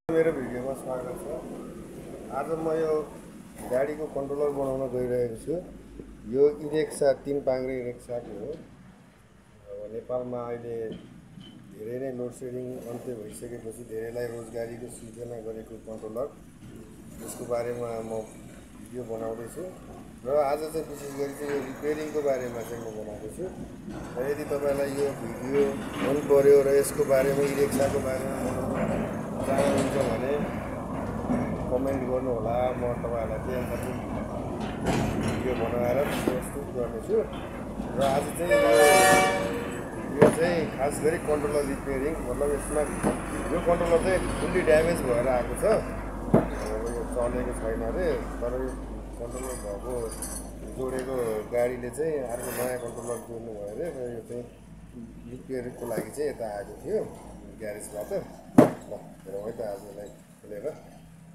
मेरो भिडियोमा स्वागत छ। आज म यो गाडीको कन्ट्रोलर बनाउन गइरहेको छु। यो इरेक्सा 3 पाङ्ग्रे इरेक्साको हो। अब नेपालमा अहिले धेरै नै लोड सेडिङ अन्त्य भइसकेपछि धेरैलाई रोजगारीको सृजना गरेको कन्ट्रोलर, यसको बारेमा म भिडियो बनाउँदैछु र आज चाहिँ विशेष गरी चाहिँ यो रिपेयरिङको बारेमा चाहिँ म बनाउँदैछु। र यदि तपाईँलाई यो भिडियो मन पर्यो र यसको बारेमा इरेक्साको बारेमा चाहनुहुन्छ भने कमेन्ट गर्नु होला। म तपाईँहरूलाई त्यही अनुसार भिडियो बनाएर प्रस्तुत गर्नेछु। र आज चाहिँ यो चाहिँ खास गरी कन्ट्रोलर रिपेयरिङ, मतलब यसमा यो कन्ट्रोलर चाहिँ फुल्ली ड्यामेज भएर आएको छ। यो चलेको छैन अरे, तर यो कन्ट्रोलर भएको जोडेको गाडीले चाहिँ अर्को नयाँ कन्ट्रोलर जोड्नु भयो अरे। र यो चाहिँ रिपेयरको लागि चाहिँ यता आएको थियो ग्यारेजबाट। ल हेरौँ है त आजलाई खोलेर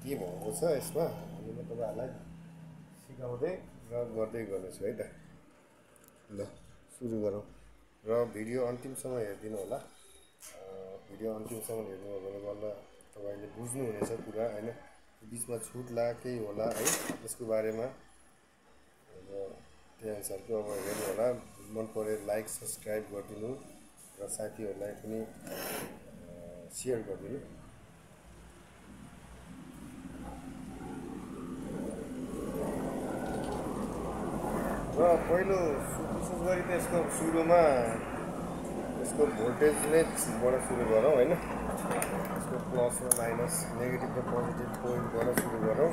के भएको छ यसमा, अनि म तपाईँहरूलाई सिकाउँदै र गर्दै गर्नेछु है त। ल सुरु गरौँ र भिडियो अन्तिमसम्म हेरिदिनु होला। भिडियो अन्तिमसम्म हेर्नुभयो भने बल्ल तपाईँले बुझ्नुहुनेछ कुरा होइन, बिचमा छुट्ला केही होला है यसको बारेमा। र त्यही अनुसारको अब हेर्नु होला। मन पऱ्यो लाइक सब्सक्राइब गरिदिनु र साथीहरूलाई पनि सेयर गरिदिनु। र पहिलो विशेष गरी त यसको सुरुमा यसको भोल्टेज नेटबाट सुरु गरौँ होइन। यसको प्लस र माइनस, नेगेटिभ र पोजिटिभ पोइन्टबाट सुरु गरौँ।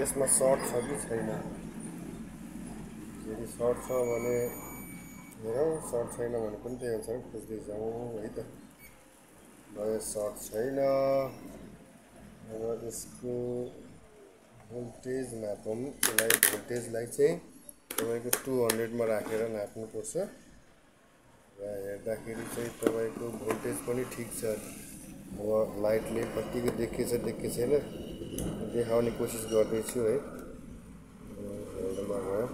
यसमा सर्ट छ कि छैन, यदि सर्ट छ भने हेरौँ, सर्ट छैन भने पनि त्यही अनुसार खोज्दै जाउँ है त। ल यो सर्ट छैन। अब यसको भोल्टेज नापौँ। यसलाई भोल्टेजलाई चाहिँ तपाईँको 200 राखेर नाप्नुपर्छ। र हेर्दाखेरि चाहिँ तपाईँको भोल्टेज पनि ठिक छ। अब लाइटले कतिको देखेछ छैन देखाउने कोसिस गर्दैछु है। होल्डरमा गयो।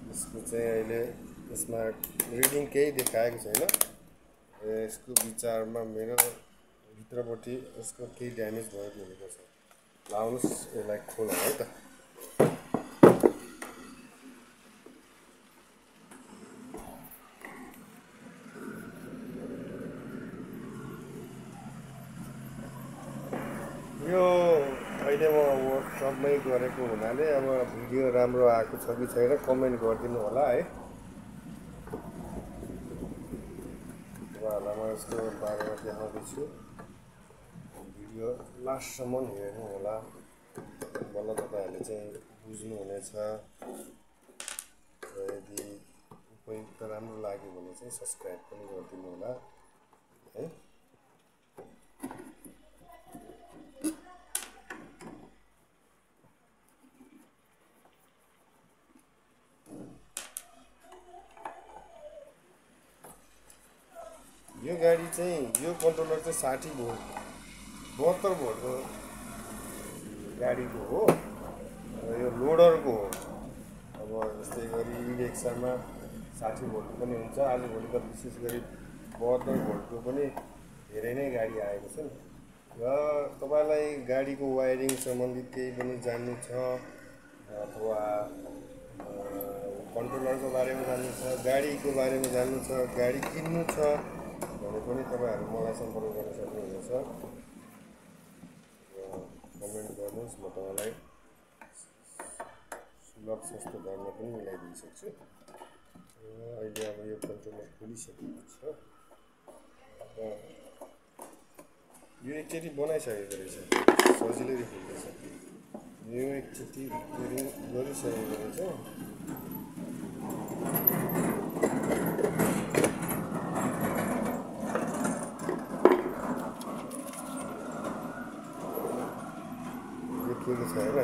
यसको चाहिँ अहिले यसमा रिडिङ केही देखाएको छैन। यसको विचारमा मेरो भित्रपट्टि यसको केही ड्यामेज भएको हुनुपर्छ। लाउनुहोस् यसलाई खोलौँ है त। यो अहिले म वर्कसपमै गरेको हुनाले अब भिडियो राम्रो आएको छ कि छैन कमेन्ट गरिदिनु होला है। तपाईँहरूलाई म यसको बारेमा देखाउँदैछु। भिडियो लास्टसम्म हेर्नु होला, बल्ल तपाईँहरूले चाहिँ बुझ्नुहुनेछ। र यदि उपयुक्त राम्रो लाग्यो भने चाहिँ सब्सक्राइब पनि गरिदिनु होला है। यो गाडी चाहिँ यो कन्ट्रोलर चाहिँ 60 भोल्ट 72 भोल्टको गाडीको हो र यो लोडरको हो। अब जस्तै गरी इरेक्सामा 60 भोल्ट पनि हुन्छ। आजभोलि त विशेष गरी 72 भोल्टको पनि धेरै नै गाडी आएको छन्। र तपाईँलाई गाडीको वायरिङ सम्बन्धित केही पनि जान्नु छ अथवा कन्ट्रोलरको बारेमा जान्नु छ, गाडीको बारेमा जान्नु छ, गाडी किन्नु छ भने पनि तपाईँहरू मलाई सम्पर्क गर्न सक्नुहुनेछ। र कमेन्ट गर्नुहोस्, म तपाईँलाई सुलभ सस्तो दरमा पनि मिलाइदिइसक्छु। अहिले अब यो कन्ट्रोलर खोलिसकेको छ। यो एकचोटि बनाइसकेको रहेछ, सजिलै खोल्दैछ। यो एकचोटि रिपेयरिङ गरिसकेको रहेछ। देखिएको छ होइन,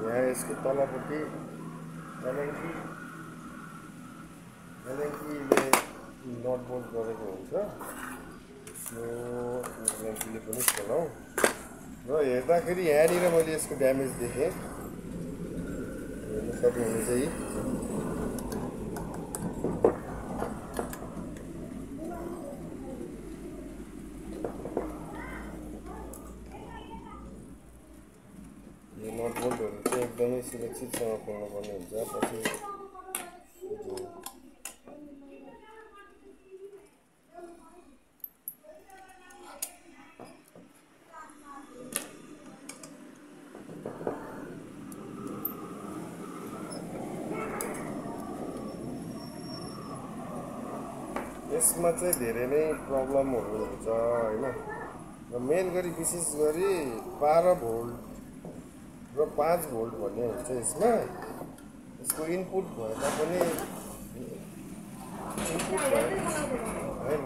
यहाँ यसको तलपट्टि एलएनटीले नट बोल्ट गरेको हुन्छ। यो एलएनटीले पनि खोलौँ। र हेर्दाखेरि यहाँनिर मैले यसको ड्यामेज देखेँ, हेर्न सक्नुहुन्छ यी नट बोल्टहरू चाहिँ एकदमै सुरक्षितसँग खोल्नुपर्ने हुन्छ। पछि यसमा चाहिँ धेरै नै प्रब्लमहरू हुन्छ होइन। र मेन गरी विशेष गरी 12 भोल्ट र 5 भोल्ट भन्ने हुन्छ यसमा। यसको इनपुट भए तापनि इनपुट भए होइन,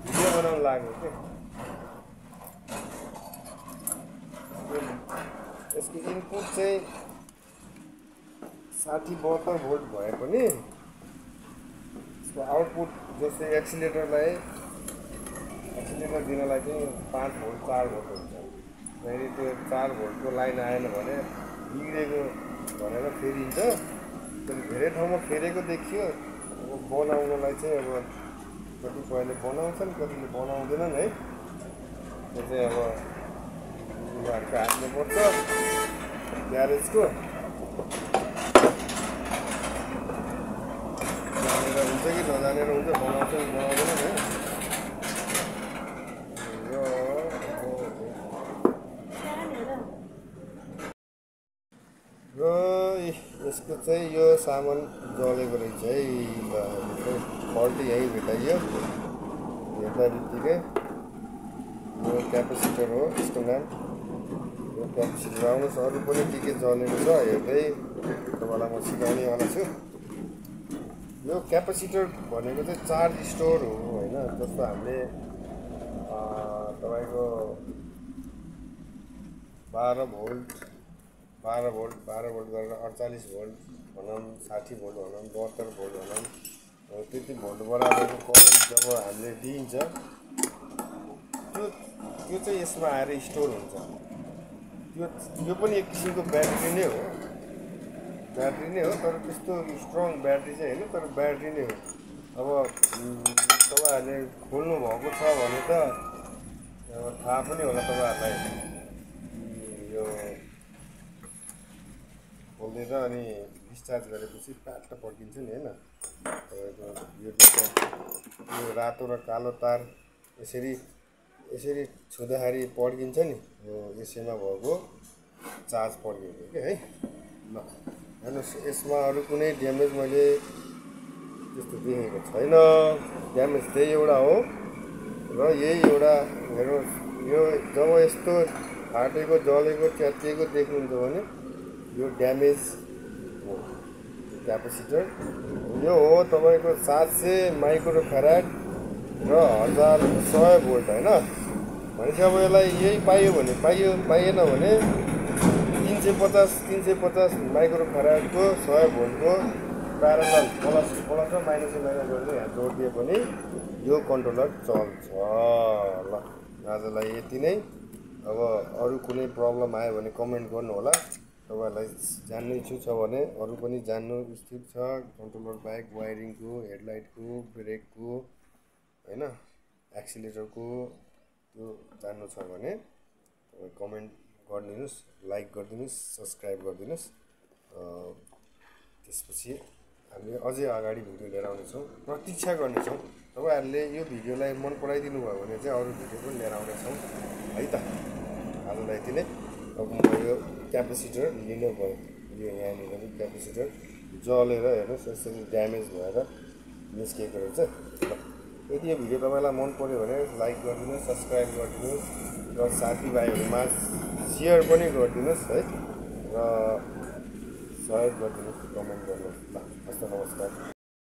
भिडियो बनाउन लाग्यो कि यसको इनपुट चाहिँ 60-72 भोल्ट भए पनि यसको आउटपुट जस्तै एक्सिलेटर दिनलाई चाहिँ 5 भोल्ट 4 भोल्ट हुन्छ। फेरि त्यो 4 भोल्टको लाइन आएन भने बिग्रेको भनेर फेरिन्छ। धेरै ठाउँमा फेरेको देखियो। अब बनाउनलाई चाहिँ अब कतिपयले बनाउँछन्, कतिले बनाउँदैनन् है। त्यो चाहिँ अब उनीहरूको हातमा पर्छ ग्यारेजको। जानेर हुन्छ कि नजानेर हुन्छ, बनाउँछ कि बनाउँदैनन् है। र यसको चाहिँ यो सामान जलेको रहेछ है। फल्ट यहीँ भेटाइयो हेर्दा बित्तिकै। यो क्यापेसिटर हो यसको नाम। यो क्यापेसिटर आउनुहोस्, अरू पनि के जलेको छ हेर्दै तपाईँलाई म सिकाउनेवाला छु। यो क्यापेसिटर भनेको चाहिँ चार्ज स्टोर हो होइन। जस्तो हामीले तपाईँको 12 भोल्ट गरेर 48 भोल्ट भनौँ, 60 भोल्ट भनौँ, 72 भोल्ट भनौँ, त्यति भोल्ट बराबरको करेन्ट जब हामीले दिइन्छ त्यो चाहिँ यसमा आएर स्टोर हुन्छ। यो पनि एक किसिमको ब्याट्री नै हो, तर त्यस्तो स्ट्रङ ब्याट्री चाहिँ होइन, तर ब्याट्री नै हो। अब तपाईँहरूले खोल्नु भएको छ भने त थाहा पनि होला तपाईँहरूलाई। यो खोलेर अनि डिस्चार्ज गरेपछि प्याट्ट पड्किन्छ नि होइन। तपाईँको यो रातो र कालो तार यसरी छुँदाखेरि पड्किन्छ नि, यो यसैमा भएको चार्ज पड्किन्छ कि है। ल हेर्नुहोस्, यसमा अरू कुनै ड्यामेज मैले त्यस्तो देखेको छैन। ड्यामेज त्यही एउटा हो र यही एउटा हेर्नुहोस्। यो जब यस्तो फाटेको, जलेको, च्यातिएको देख्नुहुन्छ भने यो ड्यामेज हो क्यापेसिटर। यो हो तपाईँको 700 माइक्रोफेराड र 1100 भोल्ट होइन। भनेपछि अब यसलाई यही पाइयो भने पाइयो, पाइएन भने 350 माइक्रोफेराडको 100 भोल्टको प्यारलल प्लस र माइनस गरेर यहाँ जोडिदिए पनि यो कन्ट्रोलर चल्छ। ल आजलाई यति नै। अब अरू कुनै प्रब्लम आयो भने कमेन्ट गर्नु होला। तपाईँहरूलाई जान्ने इच्छुक छ भने अरू पनि जान्नु इच्छुक छ, कन्ट्रोलर बाहेक वायरिङको, हेडलाइटको, ब्रेकको होइन, एक्सिलेटरको, त्यो जान्नु छ भने तपाईँ कमेन्ट गरिदिनुहोस्, लाइक गरिदिनुहोस्, सब्सक्राइब गरिदिनुहोस्। त्यसपछि हामीले अझै अगाडि भिडियो लिएर आउनेछौँ, प्रतीक्षा गर्नेछौँ। तपाईँहरूले यो भिडियोलाई मन पराइदिनु भयो भने चाहिँ अरू भिडियो पनि लिएर आउनेछौँ है त। आजलाई यति नै। अब म यो क्यापेसिटर लिनु भयो, यो यहाँनिर पनि क्यापेसिटर जलेर हेर्नुहोस् यसरी ड्यामेज भएर निस्किएको रहेछ। यदि यो भिडियो तपाईँलाई मन पऱ्यो भने लाइक गरिदिनुहोस्, सब्सक्राइब गरिदिनुहोस् र साथीभाइहरूमा सेयर पनि गरिदिनुहोस् है, र सहयोग गरिदिनुहोस्, कमेन्ट गर्नुहोस्। ल हस्त नमस्कार।